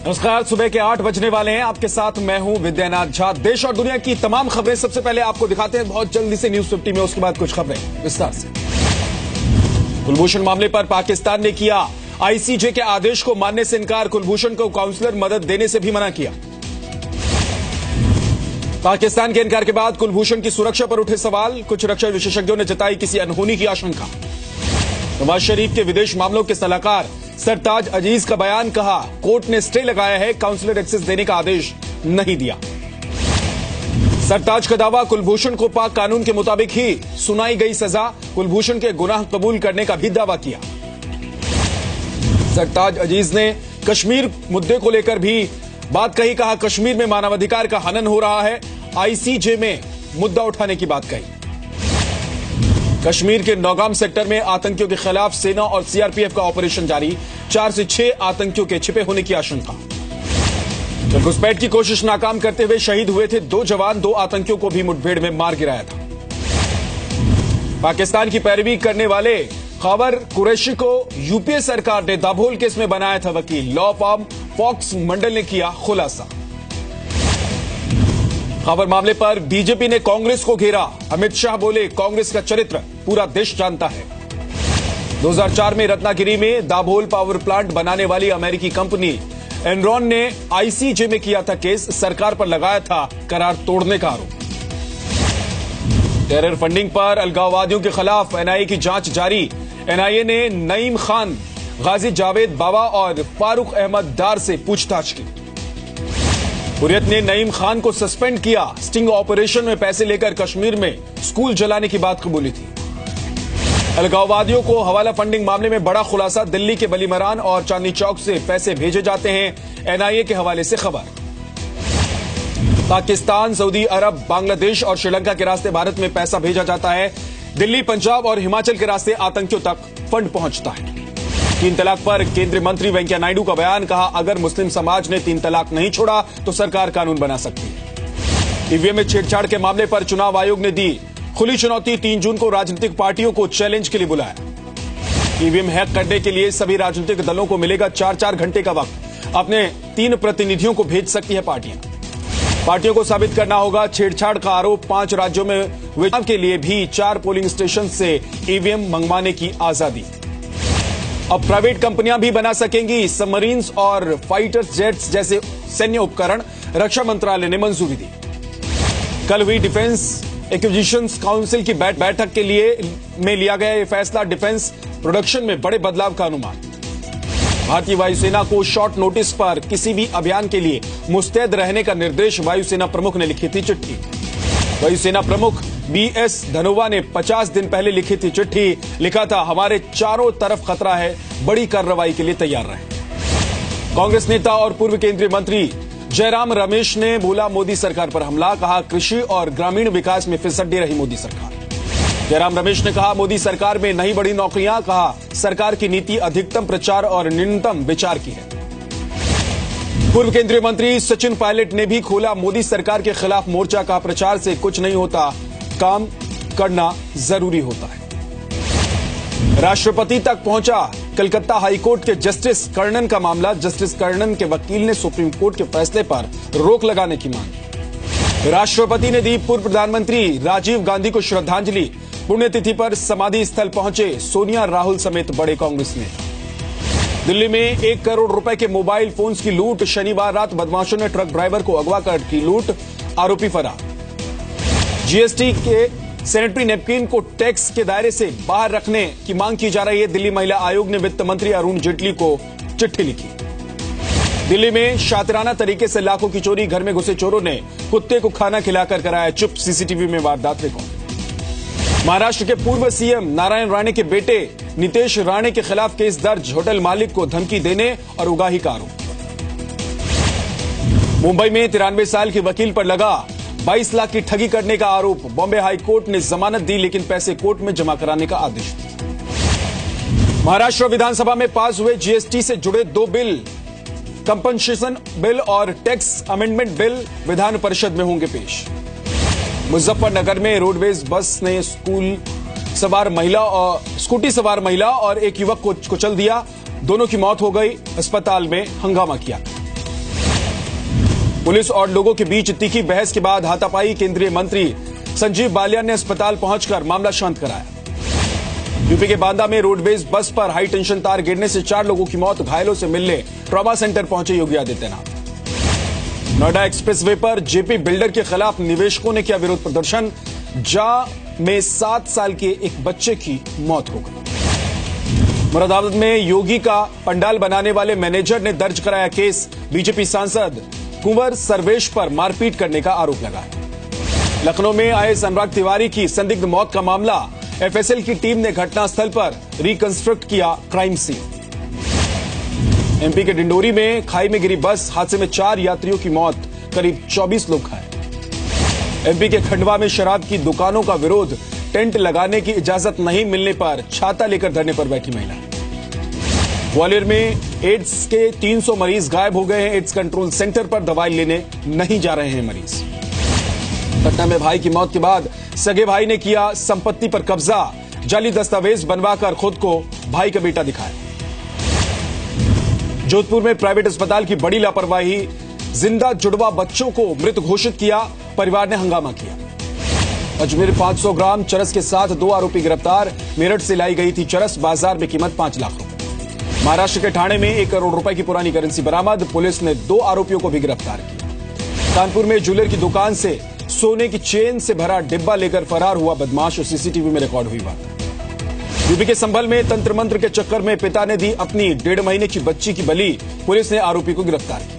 नमस्कार। सुबह के 8 बजने वाले हैं। आपके साथ मैं हूं विद्यानाथ झा। देश और दुनिया की तमाम खबरें सबसे पहले आपको दिखाते हैं बहुत जल्दी से न्यूज 50 में, उसके बाद कुछ खबरें विस्तार से। कुलभूषण मामले पर पाकिस्तान ने किया आईसीजे के आदेश को मानने से इनकार। कुलभूषण को काउंसलर मदद देने से भी मना किया। पाकिस्तान के इनकार के बाद कुलभूषण की सुरक्षा पर उठे सवाल। कुछ रक्षा विशेषज्ञों ने जताई किसी अनहोनी की आशंका। नवाज शरीफ के विदेश मामलों के सलाहकार सरताज अजीज का बयान, कहा कोर्ट ने स्टे लगाया है, काउंसलर एक्सेस देने का आदेश नहीं दिया। सरताज का दावा, कुलभूषण को पाक कानून के मुताबिक ही सुनाई गई सजा। कुलभूषण के गुनाह कबूल करने का भी दावा किया। सरताज अजीज ने कश्मीर मुद्दे को लेकर भी बात कही, कहा कश्मीर में मानवाधिकार का हनन हो रहा है, आईसीजे में मुद्दा उठाने की बात कही। कश्मीर के नौगाम सेक्टर में आतंकियों के खिलाफ सेना और सीआरपीएफ का ऑपरेशन जारी। 4 से 6 आतंकियों के छिपे होने की आशंका। जब घुसपैठ की कोशिश नाकाम करते हुए शहीद हुए थे 2 जवान, 2 आतंकियों को भी मुठभेड़ में मार गिराया था। पाकिस्तान की पैरवी करने वाले खबर कुरैशी को यूपीए सरकार ने दाभोल केस में बनाया था वकील। लॉ फर्म फॉक्स मंडल ने किया खुलासा। खबर मामले पर बीजेपी ने कांग्रेस को घेरा। अमित शाह बोले कांग्रेस का चरित्र पूरा देश जानता है। 2004 में रत्नागिरी में दाभोल पावर प्लांट बनाने वाली अमेरिकी कंपनी एनरॉन ने आईसीजे में किया था केस। सरकार पर लगाया था करार तोड़ने का आरोप। टेरर फंडिंग पर अलगाववादियों के खिलाफ एनआईए की जांच जारी। एनआईए ने नईम खान, गाजी जावेद बाबा और फारूक अहमद डार से पूछताछ की। हुर्रियत ने नईम खान को सस्पेंड किया। स्टिंग ऑपरेशन में पैसे लेकर कश्मीर में स्कूल जलाने की बात कबूली थी। अलगाववादियों को हवाला फंडिंग मामले में बड़ा खुलासा। दिल्ली के बलीमरान और चांदनी चौक से पैसे भेजे जाते हैं, एनआईए के हवाले से खबर। पाकिस्तान, सऊदी अरब, बांग्लादेश और श्रीलंका के रास्ते भारत में पैसा भेजा जाता है। दिल्ली, पंजाब और हिमाचल के रास्ते आतंकियों तक फंड पहुंचता है। 3 तलाक पर केंद्रीय मंत्री वेंकैया नायडू का बयान, कहा अगर मुस्लिम समाज ने 3 तलाक नहीं छोड़ा तो सरकार कानून बना सकती है। ईवीएम में छेड़छाड़ के मामले पर चुनाव आयोग ने दी खुली चुनौती। 3 जून को राजनीतिक पार्टियों को चैलेंज के लिए बुलाया। ईवीएम हैक करने के लिए सभी राजनीतिक दलों को मिलेगा 4-4 घंटे का वक्त। अपने 3 प्रतिनिधियों को भेज सकती है पार्टियों को साबित करना होगा छेड़छाड़ का आरोप। 5 राज्यों में हुए चुनाव के लिए भी 4 पोलिंग स्टेशन से ईवीएम मंगवाने की आजादी। अब प्राइवेट कंपनियां भी बना सकेंगी सबमरीन्स और फाइटर जेट्स जैसे सैन्य उपकरण। रक्षा मंत्रालय ने मंजूरी दी। कल हुई डिफेंस एक्विजिशंस काउंसिल की बैठक के लिए में लिया गया यह फैसला। डिफेंस प्रोडक्शन में बड़े बदलाव का अनुमान। भारतीय वायुसेना को शॉर्ट नोटिस पर किसी भी अभियान के लिए मुस्तैद रहने का निर्देश। वायुसेना प्रमुख ने लिखी थी चिट्ठी। वायुसेना प्रमुख बीएस धनोवा ने 50 दिन पहले लिखी थी चिट्ठी। लिखा था हमारे चारों तरफ खतरा है, बड़ी कार्रवाई के लिए तैयार रहें। कांग्रेस नेता और पूर्व केंद्रीय मंत्री जयराम रमेश ने बोला मोदी सरकार पर हमला। कहा कृषि और ग्रामीण विकास में फिसड्डी रही मोदी सरकार। जयराम रमेश ने कहा मोदी सरकार में नहीं बढ़ी नौकरियां। कहा सरकार की नीति अधिकतम प्रचार और न्यूनतम विचार की है। पूर्व केंद्रीय मंत्री सचिन पायलट ने भी खोला मोदी सरकार के खिलाफ मोर्चा। का प्रचार से कुछ नहीं होता, काम करना जरूरी होता है। राष्ट्रपति तक पहुंचा कलकत्ता हाईकोर्ट के जस्टिस कर्णन का मामला। जस्टिस कर्णन के वकील ने सुप्रीम कोर्ट के फैसले पर रोक लगाने की मांग। राष्ट्रपति ने दी पूर्व प्रधानमंत्री राजीव गांधी को श्रद्धांजलि। पुण्यतिथि पर समाधि स्थल पहुंचे सोनिया, राहुल समेत बड़े कांग्रेस नेता। दिल्ली में 1 करोड़ रुपए के मोबाइल फोन्स की लूट। शनिवार रात बदमाशों ने ट्रक ड्राइवर को अगवा कर की लूट, आरोपी फरार। जीएसटी के सैनिटरी नैपकिन को टैक्स के दायरे से बाहर रखने की मांग की जा रही है। दिल्ली महिला आयोग ने वित्त मंत्री अरुण जेटली को चिट्ठी लिखी। दिल्ली में शातिराना तरीके से लाखों की चोरी। घर में घुसे चोरों ने कुत्ते को खाना खिलाकर कराया चुप। सीसीटीवी में वारदात रिकॉर्ड। महाराष्ट्र के पूर्व सीएम नारायण राणे के बेटे नितेश राणे के खिलाफ केस दर्ज। होटल मालिक को धमकी देने और उगाही का आरोप। मुंबई में 93 साल के वकील पर लगा 22 लाख की ठगी करने का आरोप। बॉम्बे हाई कोर्ट ने जमानत दी लेकिन पैसे कोर्ट में जमा कराने का आदेश दिया। महाराष्ट्र विधानसभा में पास हुए जीएसटी से जुड़े 2 बिल, कंपनसेशन बिल और tax amendment bill Vidhan Parishad में होंगे पेश। मुजफ्फरनगर में रोडवेज बस ने स्कूटी सवार महिला और एक युवक को कुचल दिया। दोनों की मौत हो गई। अस्पताल में हंगामा किया। पुलिस और लोगों के बीच तीखी बहस के बाद हाथापाई। केंद्रीय मंत्री संजीव बालियान ने अस्पताल पहुंचकर मामला शांत कराया। यूपी के बांदा में रोडवेज बस पर हाई टेंशन तार गिरने से 4 लोगों की मौत। घायलों से मिलने ट्रॉमा सेंटर पहुंचे योगी आदित्यनाथ। नोएडा एक्सप्रेसवे पर जेपी बिल्डर के खिलाफ निवेशकों ने किया विरोध प्रदर्शन। जा में 7 साल के एक बच्चे की मौत हो गई। मुरादाबाद में योगी का पंडाल बनाने वाले मैनेजर ने दर्ज कराया केस। बीजेपी सांसद कुंवर सर्वेश पर मारपीट करने का आरोप लगाया। लखनऊ में आईएएस अनुराग तिवारी की संदिग्ध मौत का मामला। एफएसएल की टीम ने घटनास्थल पर रिकंस्ट्रक्ट किया क्राइम सीन। एमपी के डिंडोरी में खाई में गिरी बस हादसे में 4 यात्रियों की मौत, करीब 24 लोग घायल। एमपी के खंडवा में शराब की दुकानों का विरोध। टेंट लगाने की इजाजत नहीं मिलने पर छाता लेकर धरने पर बैठी महिला। ग्वालियर में एड्स के 300 मरीज गायब हो गए हैं। एड्स कंट्रोल सेंटर पर दवाई लेने नहीं जा रहे हैं मरीज। पटना में भाई की मौत के बाद सगे भाई ने किया संपत्ति पर कब्जा। जाली दस्तावेज बनवाकर खुद को भाई का बेटा दिखाया। जोधपुर में प्राइवेट अस्पताल की बड़ी लापरवाही। जिंदा जुड़वा बच्चों को मृत घोषित किया। परिवार ने हंगामा किया। अजमेर 500 ग्राम चरस के साथ 2 आरोपी गिरफ्तार। मेरठ से लाई गई थी चरस। बाजार में कीमत 5 लाख रुपए। महाराष्ट्र के ठाणे में 1 करोड़ रुपए की पुरानी करेंसी बरामद। पुलिस ने 2 आरोपियों को भी गिरफ्तार किया। कानपुर में ज्वेलर की दुकान से सोने की चेन से भरा डिब्बा लेकर फरार हुआ बदमाश। सीसीटीवी में रिकॉर्ड हुई बात। यूपी के संभल में तंत्र मंत्र के चक्कर में पिता ने दी अपनी 1.5 महीने की बच्ची की बलि। पुलिस ने आरोपी को गिरफ्तार किया।